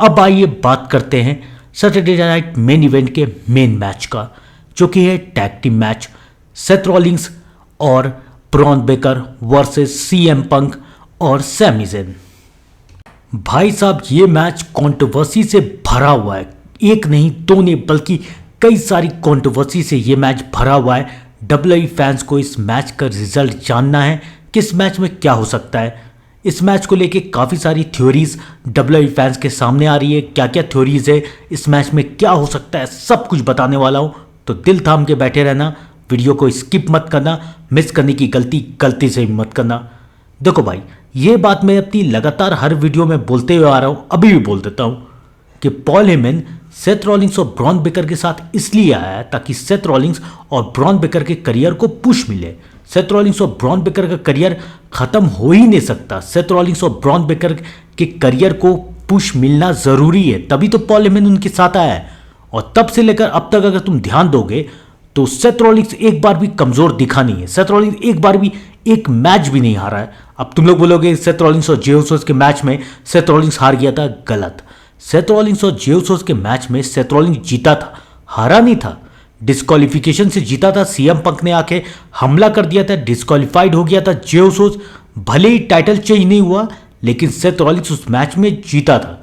अब आइए बात करते हैं सैटरडे नाइट मेन इवेंट के मेन मैच का, जो कि है tag team match Seth Rollins और Bron Breakker versus CM Punk और सैमी ज़ेन। भाई साहब, ये मैच कंट्रोवर्सी से भरा हुआ है। एक नहीं दो नहीं बल्कि कई सारी कंट्रोवर्सी से ये मैच भरा हुआ है। डब्ल्यूडब्ल्यूई फैंस को इस मैच का रिजल्ट जानना है कि इस मैच में क्या हो सकता है। इस मैच को लेके काफ़ी सारी थ्योरीज डब्ल्यूडब्ल्यूई फैंस के सामने आ रही है। क्या क्या थ्योरीज है, इस मैच में क्या हो सकता है, सब कुछ बताने वाला हूँ। तो दिल थाम के बैठे रहना, वीडियो को स्किप मत करना, मिस करने की गलती से भी मत करना। देखो भाई, ये बात मैं अपनी लगातार हर वीडियो में बोलते हुए आ रहा हूँ, अभी भी बोल देता हूँ कि पॉल हेमन सेथ रॉलिंग्स और ब्रॉन बेकर के साथ इसलिए आया है ताकि सेथ रॉलिंग्स और ब्रॉन बेकर के करियर को पुश मिले। सेथ रॉलिंग्स और ब्रॉन बेकर का करियर खत्म हो ही नहीं सकता। सेथ रॉलिंग्स और ब्रॉन बेकर के करियर को पुश मिलना जरूरी है, तभी तो पॉल हेमन उनके साथ आया है। और तब से लेकर अब तक अगर तुम ध्यान दोगे तो सेथ रॉलिंग्स एक बार भी कमजोर दिखा नहीं है। सेथ रॉलिंग्स एक बार भी एक मैच भी नहीं हारा है। अब तुम लोग बोलोगे सेथ रॉलिंग्स और जे उसोस के मैच में सेथ रॉलिंग्स हार गया था, गलत। सेथ रॉलिंग्स और जे उसोस के मैच में सेथ रॉलिंग्स जीता था, हारा नहीं था। डिस्क्वालिफिकेशन से जीता था। सीएम पंक ने आके हमला कर दिया था, डिस्क्वालीफाइड हो गया था जे उसोस। भले ही टाइटल चेंज नहीं हुआ, लेकिन सेथ रॉलिंग्स उस मैच में जीता था।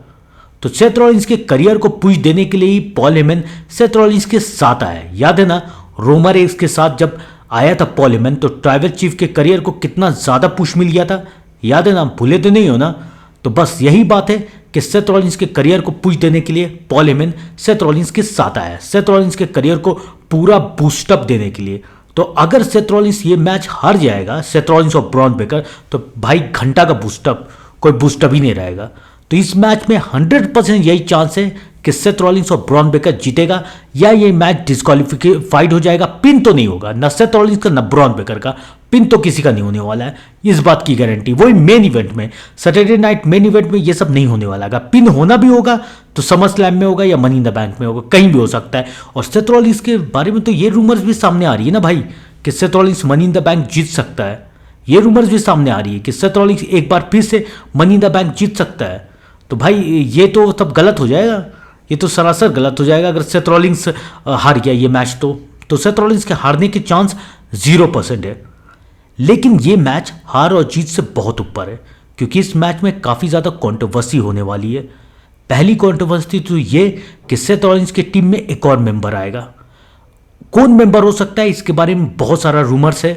तो सेथ रॉलिंग्स के करियर को पुश देने के लिए ही पॉल हेमन सेथ रॉलिंग्स के साथ आया। याद है ना, रोमन रेंस के साथ जब आया था पॉल हेमन तो ट्राइबल चीफ के करियर को कितना ज्यादा पुश मिल गया था। याद है ना, भूले तो नहीं हो ना। तो बस यही बात है कि सेथ रॉलिंग्स के करियर को पुश देने के लिए पॉल हेमन सेथ रॉलिंग्स के साथ आया, सेथ रॉलिंग्स के करियर को पूरा बूस्टअप देने के लिए। तो अगर सेथ रॉलिंग्स ये मैच हार जाएगा, सेथ रॉलिंग्स और ब्रॉन बेकर, तो भाई घंटा का बूस्टअप, कोई बूस्टअप ही नहीं रहेगा। तो इस मैच में 100% यही चांस है कि सेथ रॉलिंग्स और ब्रॉन बेकर जीतेगा, या ये मैच डिस्क्वालीफाइड हो जाएगा। पिन तो नहीं होगा, न सेथ रॉलिंग्स का न ब्रॉन बेकर का, पिन तो किसी का नहीं होने वाला है, इस बात की गारंटी। वही मेन इवेंट में, सैटरडे नाइट मेन इवेंट में ये सब नहीं होने वाला है। पिन होना भी होगा तो समर स्लैम में होगा या मनी इन द बैंक में होगा, कहीं भी हो सकता है। और सेथ रॉलिंग्स के बारे में तो ये रूमर्स भी सामने आ रही है ना भाई कि Seth Rollins money in the bank जीत सकता है। ये रूमर्स भी सामने आ रही है कि सेथ रॉलिंग्स एक बार फिर से मनी इन द बैंक जीत सकता है। तो भाई ये तो सब गलत हो जाएगा, ये तो सरासर गलत हो जाएगा अगर सेथ रॉलिंग्स हार गया ये मैच। तो सेथ रॉलिंग्स के हारने के चांस 0% है। लेकिन ये मैच हार और जीत से बहुत ऊपर है, क्योंकि इस मैच में काफ़ी ज़्यादा कंट्रोवर्सी होने वाली है। पहली कंट्रोवर्सी तो ये कि सेथ रॉलिंग्स की टीम में एक और मेंबर आएगा। कौन मेंबर हो सकता है, इसके बारे में बहुत सारा रूमर्स है।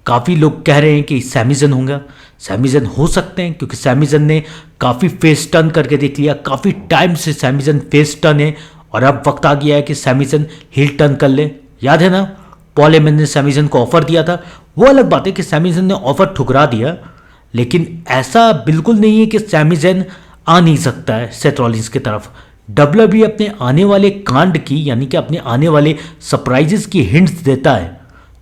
काफ़ी लोग कह रहे हैं कि सैमी ज़ेन होगा। सैमी ज़ेन हो सकते हैं, क्योंकि सैमी ज़ेन ने काफ़ी फेस टर्न करके देख लिया। काफ़ी टाइम से सैमी ज़ेन फेस टर्न है और अब वक्त आ गया है कि सैमी ज़ेन हिल टर्न कर ले। याद है ना, पॉल हेमन ने सैमी ज़ेन को ऑफर दिया था। वो अलग बात है कि सैमी ज़ेन ने ऑफर ठुकरा दिया, लेकिन ऐसा बिल्कुल नहीं है कि सैमी ज़ेन आ नहीं सकता है सेथ रॉलिंग्स की तरफ। डब्ल्यूडब्ल्यूई अपने आने वाले कांड की, यानी कि अपने आने वाले सरप्राइजेस की हिंट्स देता है।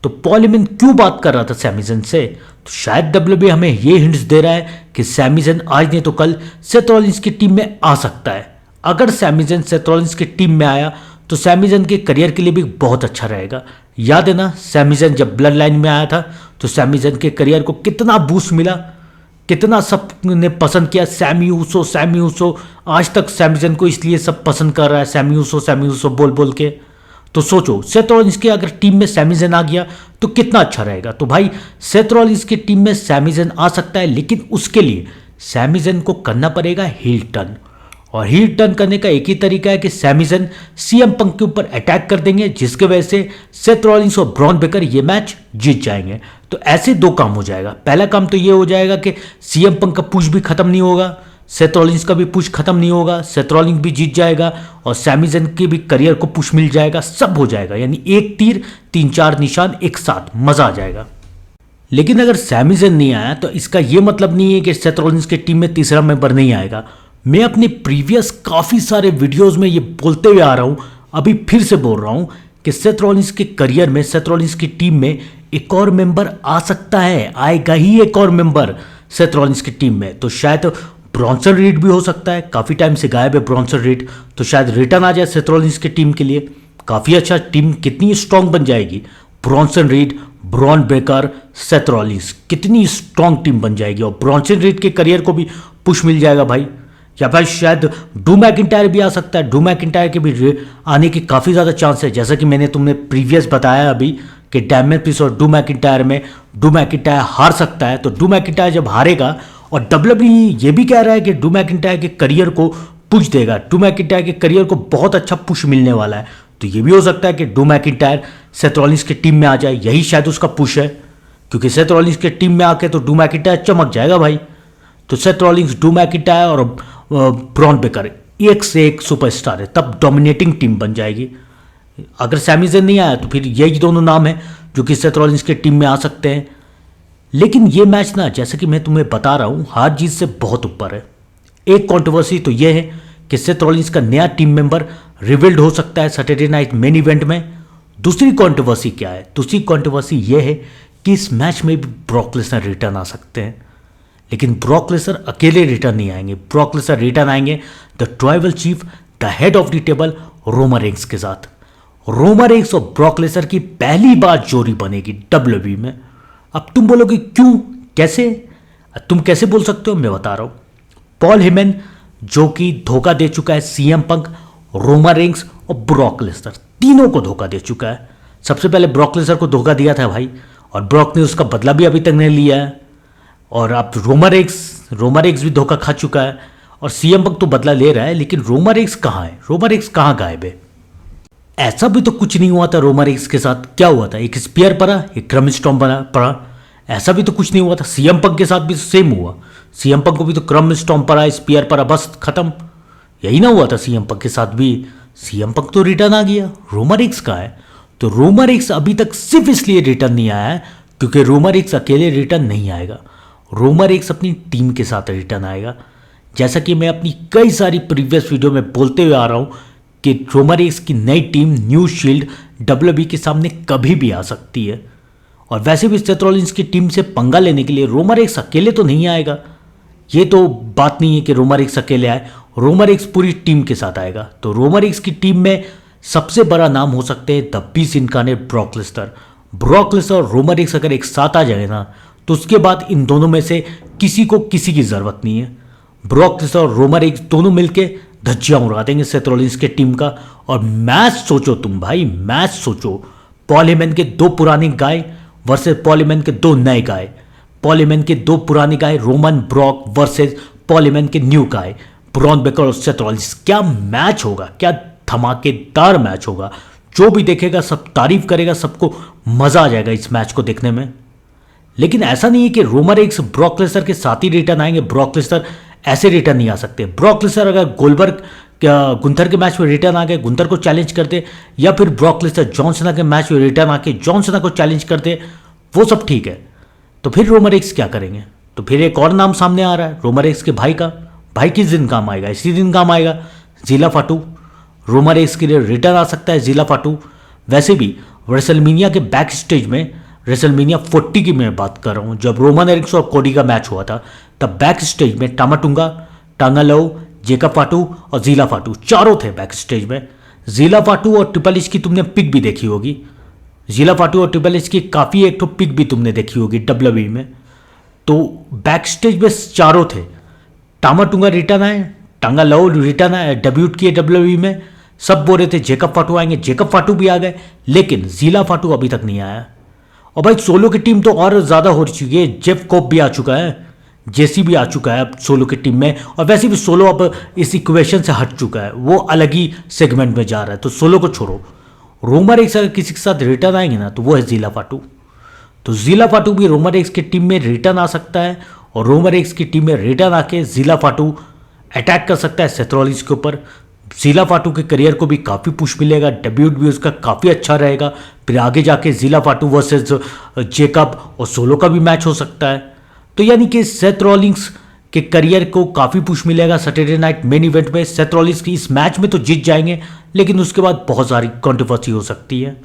तो पॉल हेमन क्यों बात कर रहा था सैमी ज़ेन से, तो शायद डब्ल्यूडब्ल्यूई हमें ये हिंट्स दे रहा है कि सैमी ज़ेन आज नहीं तो कल सेथ रॉलिंग्स की टीम में आ सकता है। अगर सैमी ज़ेन सेथ रॉलिंग्स की टीम में आया तो सैमी ज़ेन के करियर के लिए भी बहुत अच्छा रहेगा। याद है ना, सैमी ज़ेन जब ब्लड लाइन में आया था तो सैमी ज़ेन के करियर को कितना बूस्ट मिला, कितना सब ने पसंद किया। सैमी ऊसो, आज तक सैमी ज़ेन को इसलिए सब पसंद कर रहा है, सैमी ऊसो बोल बोल के। तो सोचो, सेथ रॉलिंग्स के अगर टीम में सैमी ज़ेन आ गया तो कितना अच्छा रहेगा। तो भाई सेथ रॉलिंग्स की टीम में सैमी ज़ेन आ सकता है, लेकिन उसके लिए सैमी ज़ेन को करना पड़ेगा हील टर्न। और हील टर्न करने का एक ही तरीका है कि सैमी ज़ेन सीएम पंक के ऊपर अटैक कर देंगे, जिसके वजह से सेथ रॉलिंग्स और ब्रॉन बेकर ये मैच जीत जाएंगे। तो ऐसे दो काम हो जाएगा। पहला काम तो ये हो जाएगा कि सीएम पंक का पुश भी खत्म नहीं होगा, सेथ रॉलिंग्स का भी पुश खत्म नहीं होगा, सेथ रॉलिंग्स भी जीत जाएगा और सैमी ज़ेन के भी करियर को पुश मिल जाएगा, सब हो जाएगा। यानी एक तीर 3-4 निशान एक साथ, मजा आ जाएगा। लेकिन अगर सैमी ज़ेन नहीं आया तो इसका यह मतलब नहीं है कि सेथ रॉलिंग्स की टीम में तीसरा मेंबर नहीं आएगा। मैं अपने प्रीवियस काफ़ी सारे वीडियोज़ में ये बोलते हुए आ रहा हूँ, अभी फिर से बोल रहा हूँ कि सेथ रॉलिंग्स के करियर में, सेथ रॉलिंग्स की टीम में एक और मेंबर आ सकता है, आएगा ही एक और मेंबर सेथ रॉलिंग्स की टीम में। तो शायद ब्रॉन्सन रीड भी हो सकता है, काफ़ी टाइम से गायब है ब्रॉन्सन रीड, तो शायद रिटर्न आ जाए सेथ रॉलिंग्स की टीम के लिए। काफ़ी अच्छा टीम कितनी स्ट्रांग बन जाएगी। Bronson Reed, Bron Breakker, Seth Rollins, कितनी स्ट्रांग टीम बन जाएगी। और ब्रॉन्सन रीड के करियर को भी पुश मिल जाएगा भाई। या भाई शायद ड्रू मैकिंटायर भी आ सकता है। ड्रू मैकिंटायर के भी आने की काफ़ी ज़्यादा चांस है, जैसा कि मैंने तुमने प्रीवियस बताया अभी कि डैमियन प्रीस्ट और ड्रू मैकिंटायर में ड्रू मैकिंटायर हार सकता है। तो ड्रू मैकिंटायर जब हारेगा, और डब्ल्यूडब्ल्यूई ये भी कह रहा है कि ड्रू मैकिंटायर के करियर को पुश देगा, ड्रू मैकिंटायर के करियर को बहुत अच्छा पुश मिलने वाला है। तो ये भी हो सकता है कि ड्रू मैकिंटायर सेथ रॉलिंस की टीम में आ जाए, यही शायद उसका पुश है, क्योंकि सेथ रॉलिंस की टीम में आके तो ड्रू मैकिंटायर चमक जाएगा भाई। तो सेथ रॉलिंस, ड्रू मैकिंटायर और ब्रॉन बेकर एक से एक सुपरस्टार है, तब डोमिनेटिंग टीम बन जाएगी। अगर सैमी ज़ेन नहीं आया तो फिर यही दोनों नाम हैं जो कि सेथ रॉलिंस की टीम में आ सकते हैं। लेकिन ये मैच ना, जैसे कि मैं तुम्हें बता रहा हूँ, हार जीत से बहुत ऊपर है। एक कंट्रोवर्सी तो ये है कि सेथ रॉलिंस का नया टीम मेंबर रिवील्ड हो सकता है सैटरडे नाइट मेन इवेंट में। दूसरी कंट्रोवर्सी क्या है? दूसरी कंट्रोवर्सी ये है कि इस मैच में भी ब्रॉक लेसनर रिटर्न आ सकते हैं, लेकिन ब्रॉक लेसनर अकेले रिटर्न नहीं आएंगे। ब्रॉक लेसनर रिटर्न आएंगे the tribal chief, the head of the table Roman Reigns के साथ। रोमन रेंस और ब्रॉक लेसनर की पहली बार जोड़ी बनेगी डब्ल्यूडब्ल्यूई में। अब तुम बोलोगे क्यों, कैसे? तुम कैसे बोल सकते हो, मैं बता रहा हूं। पॉल हेमन जो कि धोखा दे चुका है सीएम पंक, रोमन रेंस और ब्रॉक लेसनर, तीनों को धोखा दे चुका है। सबसे पहले ब्रॉक लेसनर को धोखा दिया था भाई, और ब्रॉक ने उसका बदला भी अभी तक नहीं लिया है। और अब रोमन रेंस भी धोखा खा चुका है, और सीएम पंक तो बदला ले रहा है, लेकिन रोमन रेंस कहाँ है? रोमन रेंस कहाँ गायब है? ऐसा भी तो कुछ नहीं हुआ था रोमन रेंस के साथ। क्या हुआ था? एक स्पीयर पड़ा, एक क्रम स्टॉर्म पड़ा, ऐसा भी तो कुछ नहीं हुआ था। सीएम पंक के साथ भी सेम हुआ, सीएम पंक को भी तो क्रम स्टॉर्म पड़ा, स्पीयर पड़ा, बस खत्म। यही ना हुआ था सीएम पंक के साथ भी। सीएम पंक तो रिटर्न आ गया, रोमन रेंस कहाँ है? तो रोमन रेंस अभी तक सिर्फ इसलिए रिटर्न नहीं आया है क्योंकि रोमन रेंस अकेले रिटर्न नहीं आएगा। रोमन रेंस अपनी टीम के साथ रिटर्न आएगा, जैसा कि मैं अपनी कई सारी प्रीवियस वीडियो में बोलते हुए आ रहा हूं कि रोमन रेंस की नई टीम न्यू शील्ड डब्ल्यूडब्ल्यूई के सामने कभी भी आ सकती है। और वैसे भी सेथ रॉलिंस की टीम से पंगा लेने के लिए रोमन रेंस अकेले तो नहीं आएगा। ये तो बात नहीं है कि रोमन रेंस अकेले आए, रोमन रेंस पूरी टीम के साथ आएगा। तो रोमन रेंस की टीम में सबसे बड़ा नाम हो सकते हैं the beast incarnate Brock Lesnar. Brock Lesnar और रोमन रेंस अगर एक साथ आ जाए ना, तो उसके बाद इन दोनों में से किसी को किसी की जरूरत नहीं है। ब्रॉक लेसनर और रोमन रेंस दोनों मिलके धज्जियां उड़ा देंगे सेथ रॉलिंस के टीम का। और मैच सोचो तुम भाई, मैच सोचो। पॉल हेमन के दो पुराने गाय वर्सेस पॉल हेमन के दो नए गाय, पॉल हेमन के दो पुराने guy Roman Brock versus Paul Heyman के न्यू गाय ब्रॉन बेकर और सेथ रॉलिंस। क्या मैच होगा, क्या धमाकेदार मैच होगा। जो भी देखेगा सब तारीफ करेगा, सबको मजा आ जाएगा इस मैच को देखने में। लेकिन ऐसा नहीं है कि रोमन रेंस ब्रॉक लेसनर के साथ ही रिटर्न आएंगे। ब्रॉक लेसनर ऐसे रिटर्न नहीं आ सकते। ब्रॉक लेसनर अगर गोल्डबर्ग गुंथर के मैच में रिटर्न आ गए, गुंथर को चैलेंज करते, या फिर ब्रॉक लेसनर जॉन सीना के मैच में रिटर्न आके जॉन सीना को चैलेंज करते, वो सब ठीक है। तो फिर रोमन रेंस क्या करेंगे? तो फिर एक और नाम सामने आ रहा है रोमन रेंस के भाई का। भाई किस दिन काम आएगा? इसी दिन काम आएगा, ज़ीला फाटू। रोमन रेंस के लिए रिटर्न आ सकता है ज़ीला फाटू। वैसे भी रेसलमेनिया के बैक स्टेज में, रेसलमेनिया 40 की मैं बात कर रहा हूँ, जब रोमन रेंस और कोडी का मैच हुआ था, तब बैक स्टेज में टामाटुंगा, टांगालो, जेकब फाटू और ज़ीला फाटू चारों थे बैक स्टेज में। ज़ीला फाटू और ट्रिपल एच की तुमने पिक भी देखी होगी। ज़ीला फाटू और ट्रिपल एच की काफ़ी एक तो पिक भी तुमने देखी होगी डब्ल्यूडब्ल्यूई में। तो बैक स्टेज में चारों थे। टामाटुंगा रिटर्न आए, टांगालो रिटर्न आए, डेब्यूट किए डब्ल्यूडब्ल्यूई में। सब बोल रहे थे जेकब फाटू आएंगे, जेकब फाटू भी आ गए, लेकिन ज़ीला फाटू अभी तक नहीं आया। और भाई सोलो की टीम तो और ज़्यादा हो चुकी है। जेफ कोप भी आ चुका है, जेसी भी आ चुका है अब सोलो की टीम में। और वैसे भी सोलो अब इस इक्वेशन से हट चुका है, वो अलग ही सेगमेंट में जा रहा है। तो सोलो को छोड़ो, रोमन रेंस अगर किसी के साथ रिटर्न आएंगे ना, तो वो है ज़ीला फाटू। तो ज़ीला फाटू भी रोमन रेंस की टीम में रिटर्न आ सकता है, और रोमन रेंस की टीम में रिटर्न आके ज़ीला फाटू अटैक कर सकता है सेथ रॉलिंस के ऊपर। ज़ीला फाटू के करियर को भी काफ़ी पुश मिलेगा, डेब्यूट भी उसका काफ़ी अच्छा रहेगा। फिर आगे जाके ज़ीला फाटू वर्सेस जेकब और सोलो का भी मैच हो सकता है। तो यानी कि सेथ रॉलिंस के करियर को काफ़ी पुश मिलेगा सैटरडे नाइट मेन इवेंट में। सेथ रॉलिंस की इस मैच में तो जीत जाएंगे, लेकिन उसके बाद बहुत सारी कंट्रोवर्सी हो सकती है।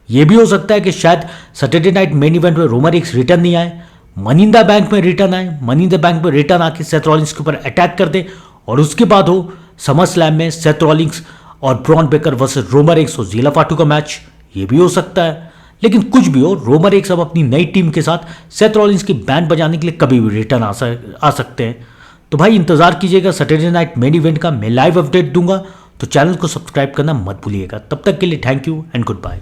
यह भी हो सकता है कि शायद सैटरडे नाइट मेन इवेंट में रोमन रेंस रिटर्न नहीं आए, मनी इन द बैंक में रिटर्न आए, मनी इन द बैंक में रिटर्न आके सेथ रॉलिंस के ऊपर अटैक कर दे, और उसके बाद हो समर स्लैम में सेथ रॉलिंस और Bron Breakker versus Roman Reigns और ज़ीला फाटू का मैच। ये भी हो सकता है। लेकिन कुछ भी हो, रोमन रेंस अब अपनी नई टीम के साथ सेथ रॉलिंस की बैंड बजाने के लिए कभी भी रिटर्न आ सकते हैं। तो भाई इंतजार कीजिएगा सैटरडे नाइट मेन इवेंट का, मैं लाइव अपडेट दूंगा, तो चैनल को सब्सक्राइब करना मत भूलिएगा। तब तक के लिए thank you and good bye.